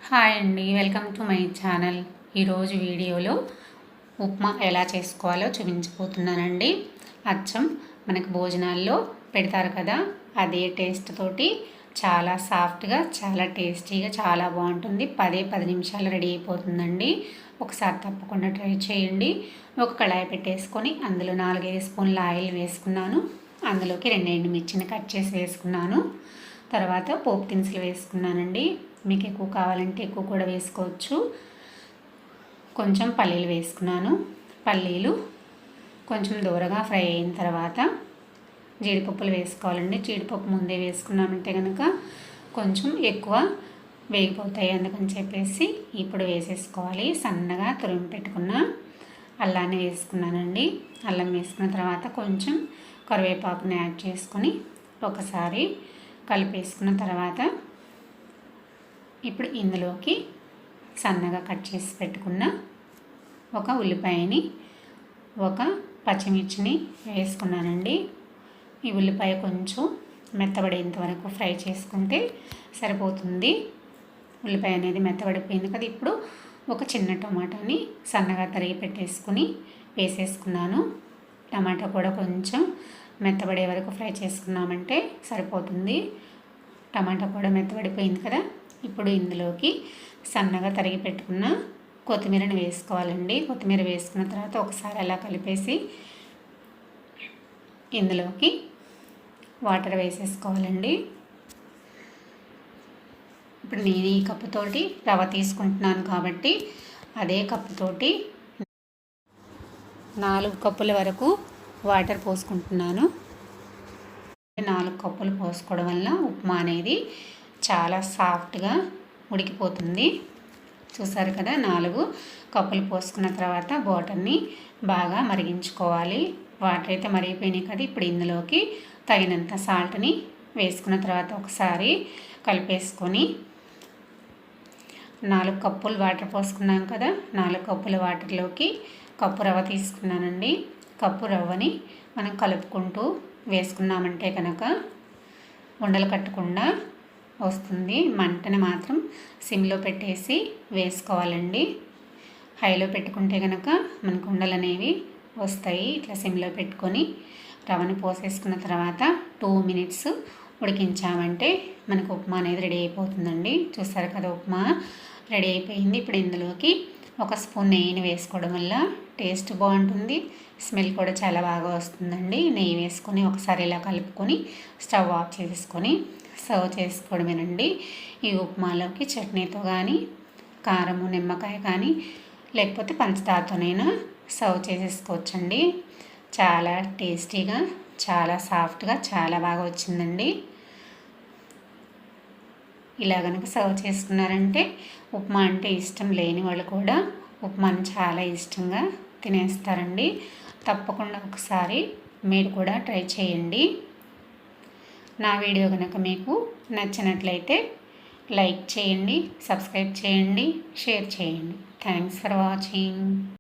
Hi అండి, welcome to my channel. ఈరోజు వీడియోలో ఉప్మా ఎలా చేసుకోవాలో చూపించబోతున్నానండి. అచ్చం మనకు భోజనాల్లో పెడతారు కదా, అదే టేస్ట్ తోటి చాలా సాఫ్ట్గా, చాలా టేస్టీగా, చాలా బాగుంటుంది. 10 నిమిషాలు రెడీ అయిపోతుందండి. ఒకసారి తప్పకుండా ట్రై చేయండి. ఒక కళాయి పెట్టేసుకొని అందులో 4-5 స్పూన్ల ఆయిల్ వేసుకున్నాను. అందులోకి 2 ఎండుమిర్చిని కట్ చేసి వేసుకున్నాను. తర్వాత పోపు దినుసులు వేసుకున్నానండి. మీకు ఎక్కువ కావాలంటే ఎక్కువ కూడా వేసుకోవచ్చు. కొంచెం పల్లీలు వేసుకున్నాను. పల్లీలు కొంచెం దూరగా ఫ్రై అయిన తర్వాత జీడిపప్పులు వేసుకోవాలండి. జీడిపప్పు ముందే వేసుకున్నామంటే కనుక కొంచెం ఎక్కువ వేగిపోతాయి, అందుకని చెప్పేసి ఇప్పుడు వేసేసుకోవాలి. సన్నగా తురిమి పెట్టుకున్న అల్లాన్ని వేసుకున్నానండి. అల్లం వేసుకున్న తర్వాత కొంచెం కరివేపాకుని యాడ్ చేసుకొని ఒకసారి కలిపేసుకున్న తర్వాత ఇప్పుడు ఇందులోకి సన్నగా కట్ చేసి పెట్టుకున్న ఒక ఉల్లిపాయని, ఒక పచ్చిమిర్చిని వేసుకున్నానండి. ఈ ఉల్లిపాయ కొంచెం మెత్తబడేంత వరకు ఫ్రై చేసుకుంటే సరిపోతుంది. ఉల్లిపాయ అనేది మెత్తబడిపోయింది కదా. ఇప్పుడు ఒక చిన్న టమాటాని సన్నగా తరిగి పెట్టేసుకుని వేసేసుకున్నాను. టమాటా కూడా కొంచెం మెత్తబడే వరకు ఫ్రై చేసుకున్నామంటే సరిపోతుంది. టమాటా కూడా మెత్తబడిపోయింది కదా. ఇప్పుడు ఇందులోకి సన్నగా తరిగి పెట్టుకున్న కొత్తిమీరని వేసుకోవాలండి. కొత్తిమీర వేసుకున్న తర్వాత ఒకసారి అలా కలిపేసి ఇందులోకి వాటర్ వేసేసుకోవాలండి. ఇప్పుడు నేను ఈ కప్పుతోటి రవ్వ తీసుకుంటున్నాను కాబట్టి అదే కప్పుతోటి 4 కప్పుల వరకు వాటర్ పోసుకుంటున్నాను. 4 కప్పులు పోసుకోవడం వల్ల ఉప్మా అనేది చాలా సాఫ్ట్గా ఉడికిపోతుంది. చూసారు కదా, 4 కప్పులు పోసుకున్న తర్వాత వాటర్ని బాగా మరిగించుకోవాలి. వాటర్ అయితే మరిగిపోయినాయి కదా. ఇప్పుడు ఇందులోకి తగినంత సాల్ట్ని వేసుకున్న తర్వాత ఒకసారి కలిపేసుకొని 4 కప్పులు వాటర్ పోసుకున్నాం కదా. 4 కప్పుల వాటర్లోకి కప్పు రవ్వ తీసుకున్నానండి. కప్పు రవ్వని మనం కలుపుకుంటూ వేసుకున్నామంటే కనుక ఉండలు కట్టకుండా వస్తుంది. మంటని మాత్రం సిమ్లో పెట్టేసి వేసుకోవాలండి. హైలో పెట్టుకుంటే కనుక మనకు ఉండలు అనేవి వస్తాయి. ఇట్లా సిమ్లో పెట్టుకొని రవ్వని పోసేసుకున్న తర్వాత 2 మినిట్స్ ఉడికించామంటే మనకు ఉప్మా అనేది రెడీ అయిపోతుందండి. చూసారు కదా, ఉప్మా రెడీ అయిపోయింది. ఇప్పుడు ఇందులోకి 1 స్పూన్ నెయ్యిని వేసుకోవడం వల్ల టేస్ట్ బాగుంటుంది, స్మెల్ కూడా చాలా బాగా వస్తుందండి. నెయ్యి వేసుకొని ఒకసారి ఇలా కలుపుకొని స్టవ్ ఆఫ్ చేసుకొని సర్వ్ చేసుకోవడమేనండి. ఈ ఉప్మాలోకి చట్నీతో కానీ, కారము, నిమ్మకాయ కానీ, లేకపోతే పంచదారతోనైనా సర్వ్ చేసేసుకోవచ్చండి. చాలా టేస్టీగా, చాలా సాఫ్ట్గా, చాలా బాగా వచ్చిందండి. ఇలా కనుక సర్వ్ చేసుకున్నారంటే ఉప్మా అంటే ఇష్టం లేని వాళ్ళు కూడా ఉప్మాని చాలా ఇష్టంగా తినేస్తారండి. తప్పకుండా ఒకసారి మీరు కూడా ట్రై చేయండి. నా వీడియో కనుక మీకు నచ్చినట్లయితే లైక్ చేయండి, సబ్స్క్రైబ్ చేయండి, షేర్ చేయండి. Thanks for watching.